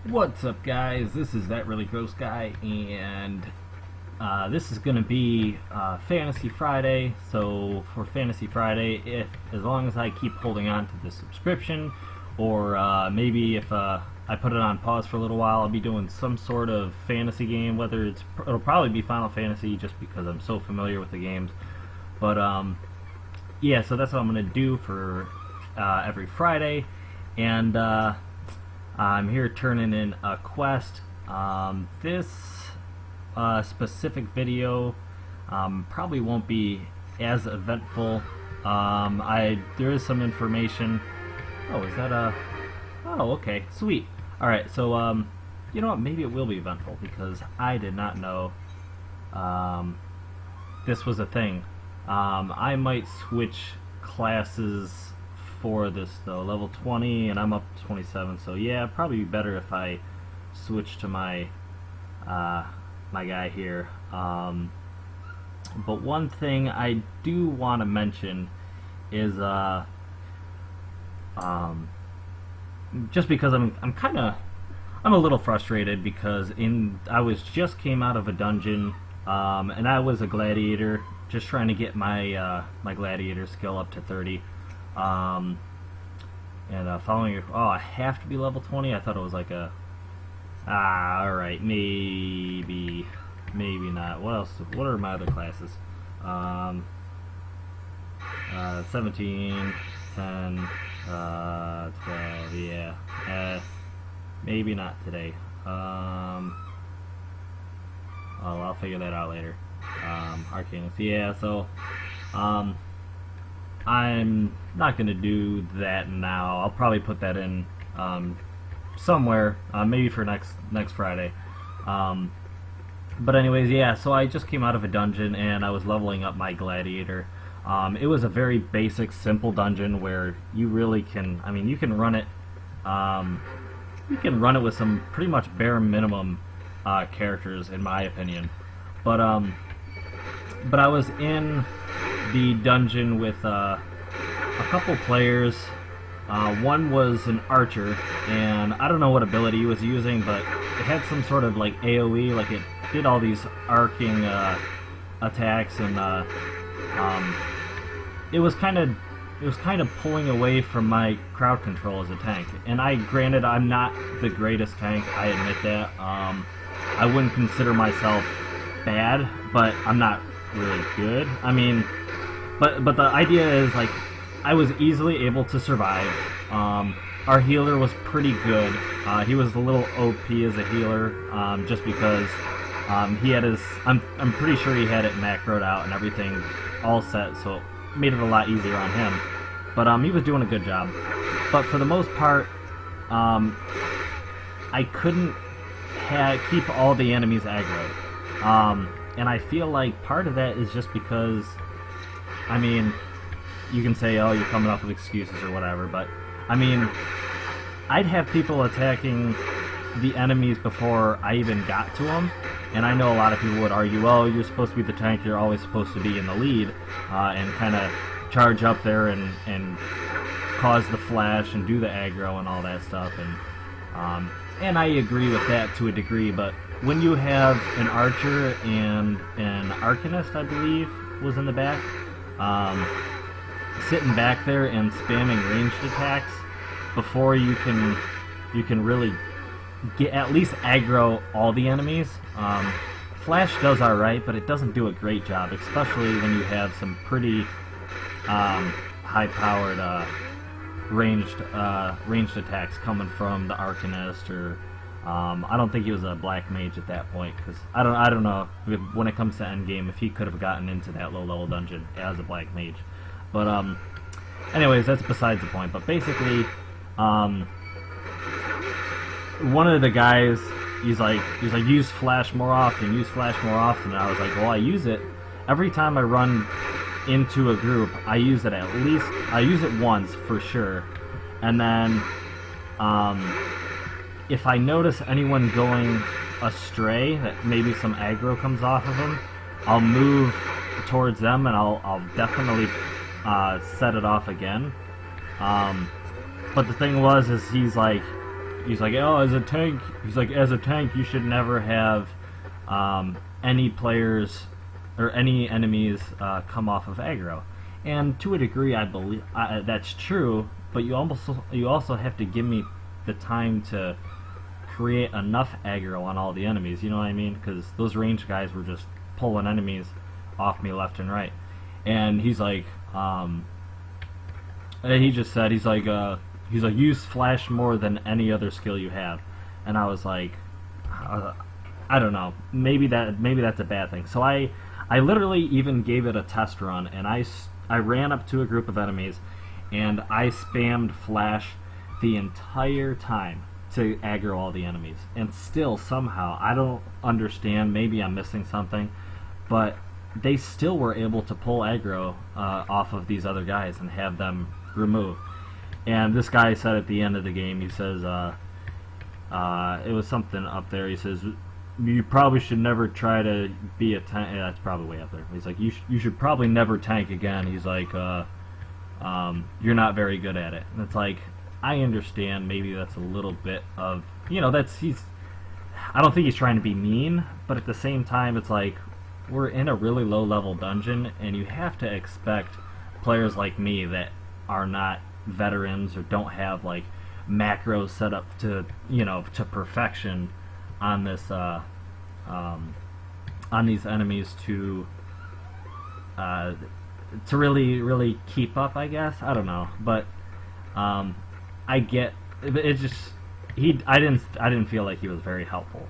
What's up, guys? This is That Really Gross Guy, and this is going to be Fantasy Friday. So for Fantasy Friday, as long as I keep holding on to the subscription, or maybe if I put it on pause for a little while, I'll be doing some sort of fantasy game. It'll probably be Final Fantasy, just because I'm so familiar with the games. But yeah, so that's what I'm going to do for every Friday, and I'm here turning in a quest. This specific video probably won't be as eventful. There is some information. Oh, is that a... Oh, okay, sweet. Alright, so, you know what, maybe it will be eventful, because I did not know this was a thing. I might switch classes for this though. Level 20 and I'm up to 27, so yeah, it'd probably be better if I switch to my my guy here. But one thing I do want to mention is just because I'm a little frustrated, because I just came out of a dungeon, and I was a gladiator, just trying to get my my gladiator skill up to 30. And following your... Oh, I have to be level 20? I thought it was like a... alright, maybe not. What else? What are my other classes? 17, 10, 12, yeah. Maybe not today. Oh, I'll figure that out later. Arcanist, yeah, so, I'm not going to do that now. I'll probably put that in somewhere, maybe for next Friday. But anyways, yeah, so I just came out of a dungeon and I was leveling up my gladiator. It was a very basic, simple dungeon where you really can, I mean, you can run it with some pretty much bare minimum characters, in my opinion. But I was in the dungeon with a couple players. One was an archer, and I don't know what ability he was using, but it had some sort of like AoE, like it did all these arcing attacks, and it was kind of pulling away from my crowd control as a tank. And granted, I'm not the greatest tank, I admit that. I wouldn't consider myself bad, but I'm not really good. I mean, but the idea is, like, I was easily able to survive. Our healer was pretty good. He was a little OP as a healer, just because he had his... I'm pretty sure he had it macroed out and everything all set, so it made it a lot easier on him. But he was doing a good job. But for the most part, I couldn't keep all the enemies aggroed. And I feel like part of that is just because, I mean, you can say, oh, you're coming up with excuses or whatever, but, I mean, I'd have people attacking the enemies before I even got to them, and I know a lot of people would argue, well, you're supposed to be the tank, you're always supposed to be in the lead, and kind of charge up there and cause the flash and do the aggro and all that stuff, and I agree with that to a degree, but when you have an archer and an arcanist, I believe, was in the back, sitting back there and spamming ranged attacks before you can really at least aggro all the enemies. Flash does alright, but it doesn't do a great job, especially when you have some pretty high-powered ranged attacks coming from the arcanist, or I don't think he was a black mage at that point, because I don't know when it comes to endgame if he could have gotten into that low-level dungeon as a black mage. But anyways, that's besides the point. But basically, one of the guys, he's like use flash more often, use flash more often. And I was like, well, I use it every time I run into a group. I use it once for sure, and then if I notice anyone going astray, that maybe some aggro comes off of them, I'll move towards them and I'll definitely set it off again. But the thing is he's like, he's like, oh, as a tank, he's like, as a tank, you should never have any players or any enemies come off of aggro. And to a degree, I believe that's true. But you also have to give me the time to create enough aggro on all the enemies. You know what I mean? Because those range guys were just pulling enemies off me left and right. And he's like, he just said, he's like, use flash more than any other skill you have. And I was like, I don't know, maybe that's a bad thing. So I literally even gave it a test run, and I ran up to a group of enemies, and I spammed flash the entire time to aggro all the enemies. And still, somehow, I don't understand, maybe I'm missing something, but they still were able to pull aggro off of these other guys and have them removed. And this guy said at the end of the game, he says, it was something up there, he says, you probably should never try to be a tank. Yeah, that's probably way up there. He's like, you should probably never tank again. He's like, you're not very good at it. And it's like, I understand maybe that's a little bit of, you know, I don't think he's trying to be mean, but at the same time, it's like, we're in a really low level dungeon, and you have to expect players like me that are not veterans or don't have like macros set up to, you know, to perfection on this on these enemies to really keep up, I guess. I don't know, but I get it's just I didn't feel like he was very helpful.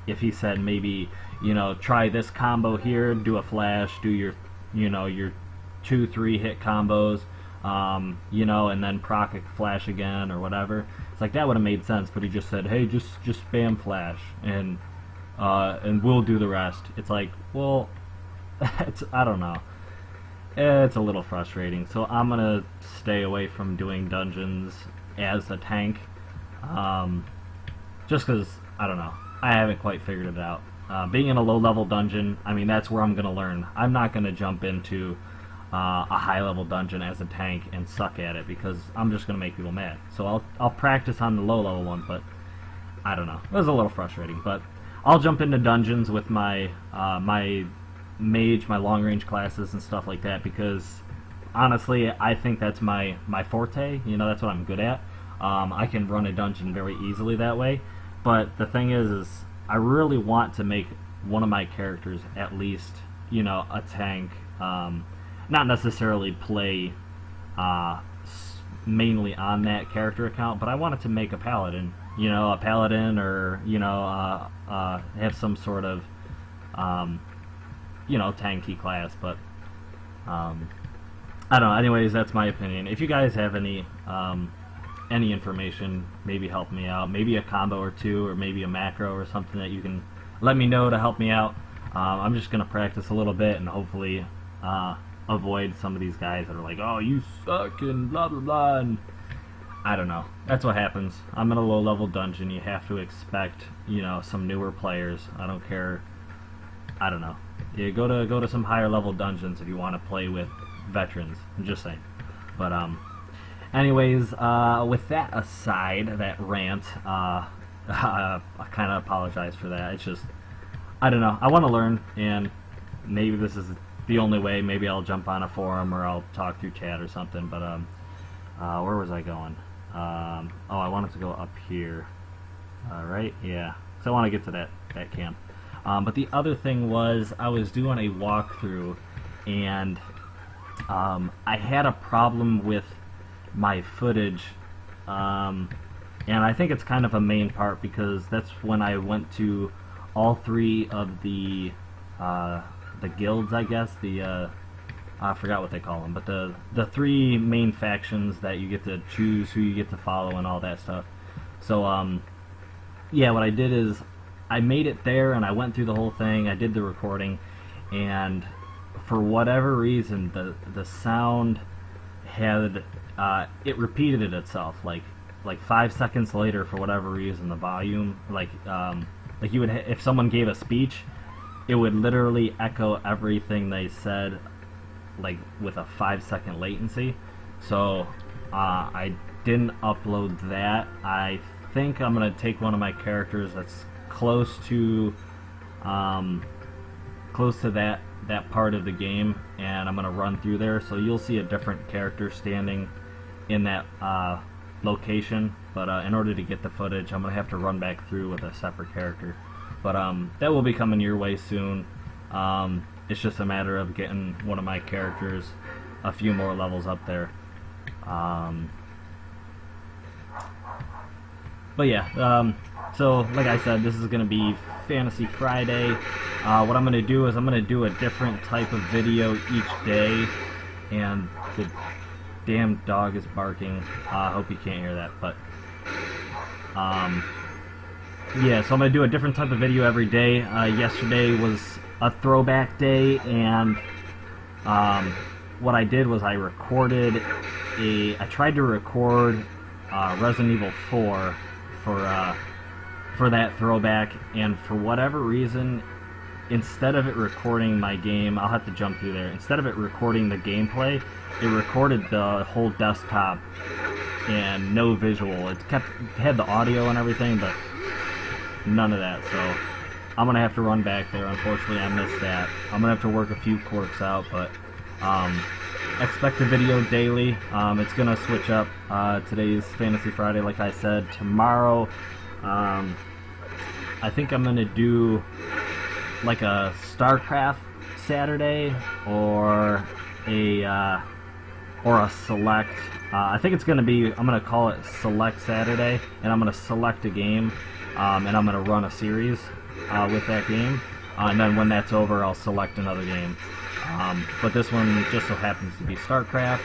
If he said maybe, you know, try this combo here, do a flash, do your, you know, your 2-3 hit combos, you know, and then proc a flash again or whatever. It's like that would have made sense, but he just said, hey, just spam flash and we'll do the rest. It's like, well, I don't know. It's a little frustrating, so I'm gonna stay away from doing dungeons as a tank, just because, I don't know, I haven't quite figured it out. Being in a low-level dungeon, I mean, that's where I'm gonna learn. I'm not gonna jump into a high-level dungeon as a tank and suck at it, because I'm just gonna make people mad. So I'll practice on the low-level one, but I don't know. It was a little frustrating, but I'll jump into dungeons with my my mage, my long-range classes and stuff like that, because honestly, I think that's my forte. You know, that's what I'm good at. I can run a dungeon very easily that way. But the thing is I really want to make one of my characters at least, you know, a tank. Not necessarily play mainly on that character account, but I wanted to make a paladin. You know, a paladin, or, you know, have some sort of you know, tanky class. But I don't know. Anyways, that's my opinion. If you guys have any information, maybe help me out. Maybe a combo or two, or maybe a macro or something that you can let me know to help me out. I'm just gonna practice a little bit and hopefully avoid some of these guys that are like, oh, you suck and blah blah blah. And I don't know. That's what happens. I'm in a low-level dungeon. You have to expect, you know, some newer players. I don't care. I don't know. Yeah, go to some higher-level dungeons if you want to play with veterans. I'm just saying. But anyways, with that aside, that rant, I kind of apologize for that. It's just, I don't know. I want to learn, and maybe this is the only way. Maybe I'll jump on a forum, or I'll talk through chat or something. But where was I going? Oh, I wanted to go up here. Right? Yeah. So I want to get to that camp. But the other thing was, I was doing a walkthrough, and I had a problem with my footage, and I think it's kind of a main part, because that's when I went to all three of the guilds, I guess, I forgot what they call them, but the three main factions that you get to choose who you get to follow and all that stuff. So yeah, what I did is I made it there, and I went through the whole thing. I did the recording, and for whatever reason, the sound had it repeated itself like 5 seconds later. For whatever reason, the volume, like you would if someone gave a speech, it would literally echo everything they said, like with a 5-second latency. So I didn't upload that. I think I'm gonna take one of my characters that's close to that part of the game, and I'm gonna run through there. So you'll see a different character standing in that location. But in order to get the footage, I'm gonna have to run back through with a separate character. But that will be coming your way soon. It's just a matter of getting one of my characters a few more levels up there. But yeah, so like I said, this is going to be Fantasy Friday. What I'm going to do is I'm going to do a different type of video each day, and the damn dog is barking. I hope you can't hear that, but yeah, so I'm going to do a different type of video every day. Yesterday was a throwback day, and what I did was I tried to record Resident Evil 4 for that throwback, and for whatever reason, instead of it recording my game, I'll have to jump through there. Instead of it recording the gameplay, it recorded the whole desktop and no visual. It had the audio and everything, but none of that. So I'm gonna have to run back there. Unfortunately, I missed that. I'm gonna have to work a few quirks out, but expect a video daily. It's gonna switch up. Today's Fantasy Friday, like I said. Tomorrow, I think I'm gonna do like a StarCraft Saturday or a select. I think it's gonna be. I'm gonna call it Select Saturday, and I'm gonna select a game, and I'm gonna run a series with that game. And then when that's over, I'll select another game. But this one just so happens to be StarCraft.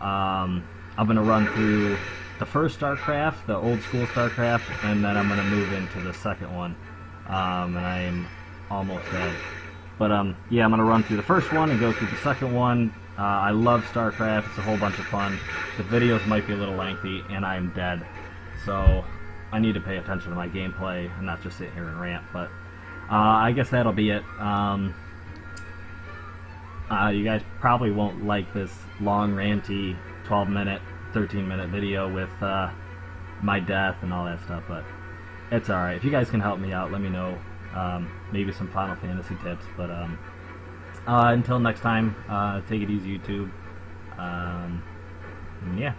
I'm going to run through the first StarCraft, the old school StarCraft, and then I'm going to move into the second one. And I'm almost dead. But yeah, I'm going to run through the first one and go through the second one. I love StarCraft. It's a whole bunch of fun. The videos might be a little lengthy, and I'm dead. So I need to pay attention to my gameplay and not just sit here and rant. But I guess that'll be it. You guys probably won't like this long, ranty, 12-minute, 13-minute video with my death and all that stuff, but it's alright. If you guys can help me out, let me know. Maybe some Final Fantasy tips, but until next time, take it easy, YouTube. Yeah.